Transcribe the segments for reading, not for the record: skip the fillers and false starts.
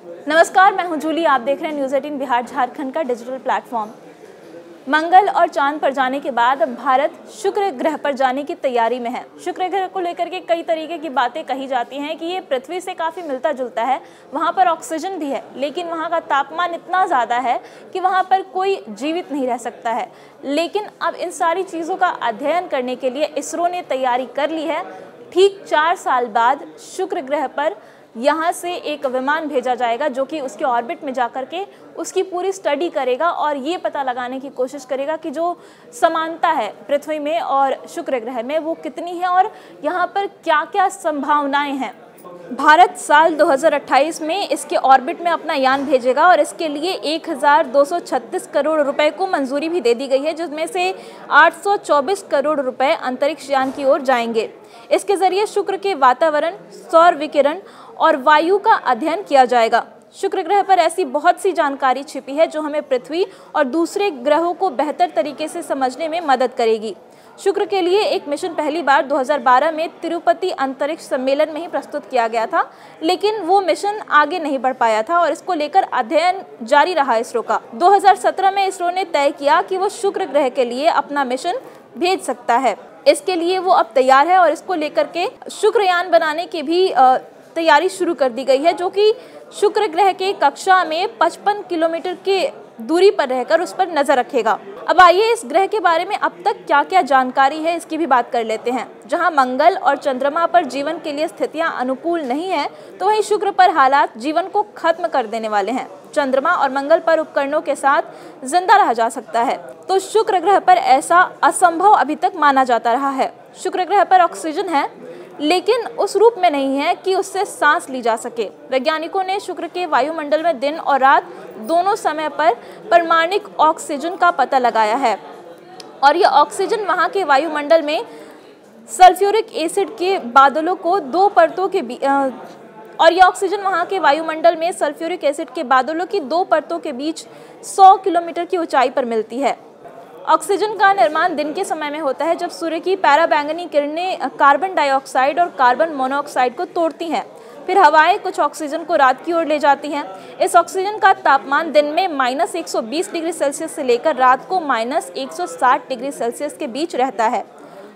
नमस्कार, मैं हूं जूली। आप देख रहे हैं न्यूज़ 18 बिहार झारखंड का डिजिटल प्लेटफॉर्म। मंगल और चांद पर जाने के बाद अब भारत शुक्र ग्रह पर जाने की तैयारी में है। शुक्र ग्रह को लेकर के कई तरीके की बातें कही जाती हैं कि ये पृथ्वी से काफ़ी मिलता जुलता है, वहाँ पर ऑक्सीजन भी है, लेकिन वहाँ का तापमान इतना ज़्यादा है कि वहाँ पर कोई जीवित नहीं रह सकता है। लेकिन अब इन सारी चीज़ों का अध्ययन करने के लिए इसरो ने तैयारी कर ली है। ठीक 4 साल बाद शुक्र ग्रह पर यहाँ से एक विमान भेजा जाएगा जो कि उसके ऑर्बिट में जाकर के उसकी पूरी स्टडी करेगा और ये पता लगाने की कोशिश करेगा कि जो समानता है पृथ्वी में और शुक्र ग्रह में वो कितनी है और यहाँ पर क्या क्या संभावनाएं हैं। भारत साल 2028 में इसके ऑर्बिट में अपना यान भेजेगा और इसके लिए 1236 करोड़ रुपए को मंजूरी भी दे दी गई है, जिसमें से 824 करोड़ रुपए अंतरिक्ष यान की ओर जाएंगे। इसके जरिए शुक्र के वातावरण, सौर विकिरण और वायु का अध्ययन किया जाएगा। शुक्र ग्रह पर ऐसी बहुत सी जानकारी छिपी है जो हमें पृथ्वी और दूसरे ग्रहों को बेहतर तरीके से समझने में मदद करेगी। शुक्र के लिए एक मिशन पहली बार 2012 में तिरुपति अंतरिक्ष सम्मेलन में ही प्रस्तुत किया गया था, लेकिन वो मिशन आगे नहीं बढ़ पाया था और इसको लेकर अध्ययन जारी रहा इसरो का। 2017 में इसरो ने तय किया कि वो शुक्र ग्रह के लिए अपना मिशन भेज सकता है। इसके लिए वो अब तैयार है और इसको लेकर के शुक्रयान बनाने की भी तैयारी शुरू कर दी गई है, जो कि शुक्र ग्रह के कक्षा में 55 किलोमीटर की दूरी पर रहकर उस पर नजर रखेगा। अब आइए इस ग्रह के बारे में अब तक क्या क्या जानकारी है इसकी भी बात कर लेते हैं। जहां मंगल और चंद्रमा पर जीवन के लिए स्थितियां अनुकूल नहीं है, तो वहीं शुक्र पर हालात जीवन को खत्म कर देने वाले हैं। चंद्रमा और मंगल पर उपकरणों के साथ जिंदा रहा जा सकता है, तो शुक्र ग्रह पर ऐसा असंभव अभी तक माना जाता रहा है। शुक्र ग्रह पर ऑक्सीजन है, लेकिन उस रूप में नहीं है कि उससे सांस ली जा सके। वैज्ञानिकों ने शुक्र के वायुमंडल में दिन और रात दोनों समय पर परमाणुक ऑक्सीजन का पता लगाया है और यह ऑक्सीजन वहां के वायुमंडल में सल्फ्यूरिक एसिड के बादलों को दो परतों के बीच 100 किलोमीटर की ऊंचाई पर मिलती है। ऑक्सीजन का निर्माण दिन के समय में होता है, जब सूर्य की पराबैंगनी किरणें कार्बन डाइऑक्साइड और कार्बन मोनोऑक्साइड को तोड़ती हैं। फिर हवाएं कुछ ऑक्सीजन को रात की ओर ले जाती हैं। इस ऑक्सीजन का तापमान दिन में -120 डिग्री सेल्सियस से लेकर रात को -160 डिग्री सेल्सियस के बीच रहता है।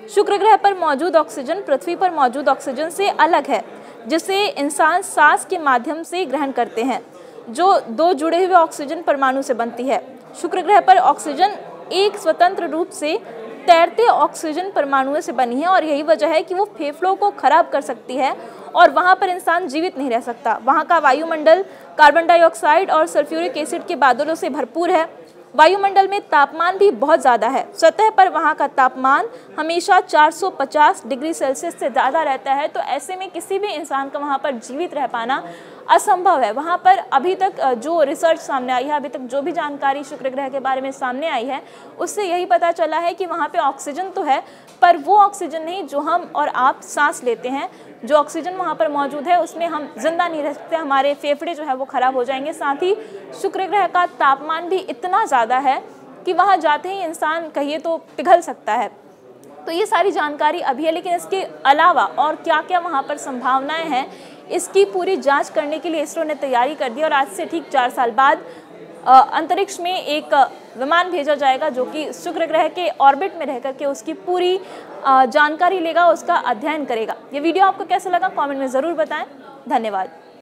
शुक्र ग्रह पर मौजूद ऑक्सीजन पृथ्वी पर मौजूद ऑक्सीजन से अलग है, जिसे इंसान सांस के माध्यम से ग्रहण करते हैं, जो दो जुड़े हुए ऑक्सीजन परमाणु से बनती है। शुक्र ग्रह पर ऑक्सीजन एक स्वतंत्र रूप से तैरते ऑक्सीजन परमाणुओं से बनी है और यही वजह है कि वो फेफड़ों को खराब कर सकती है और वहाँ पर इंसान जीवित नहीं रह सकता। वहाँ का वायुमंडल कार्बन डाइऑक्साइड और सल्फ्यूरिक एसिड के बादलों से भरपूर है। वायुमंडल में तापमान भी बहुत ज़्यादा है। सतह पर वहाँ का तापमान हमेशा 450 डिग्री सेल्सियस से ज़्यादा रहता है, तो ऐसे में किसी भी इंसान का वहाँ पर जीवित रह पाना असंभव है। वहाँ पर अभी तक जो रिसर्च सामने आई है, अभी तक जो भी जानकारी शुक्र ग्रह के बारे में सामने आई है, उससे यही पता चला है कि वहाँ पे ऑक्सीजन तो है, पर वो ऑक्सीजन नहीं जो हम और आप सांस लेते हैं। जो ऑक्सीजन वहाँ पर मौजूद है उसमें हम जिंदा नहीं रह सकते, हमारे फेफड़े जो है वो खराब हो जाएंगे। साथ ही शुक्र ग्रह का तापमान भी इतना ज़्यादा है कि वहाँ जाते ही इंसान कहिए तो पिघल सकता है। तो ये सारी जानकारी अभी है, लेकिन इसके अलावा और क्या क्या वहाँ पर संभावनाएं हैं, इसकी पूरी जांच करने के लिए इसरो ने तैयारी कर दी और आज से ठीक 4 साल बाद अंतरिक्ष में एक विमान भेजा जाएगा जो कि शुक्र ग्रह के ऑर्बिट में रह करके उसकी पूरी जानकारी लेगा, उसका अध्ययन करेगा। ये वीडियो आपको कैसा लगा कमेंट में ज़रूर बताएं। धन्यवाद।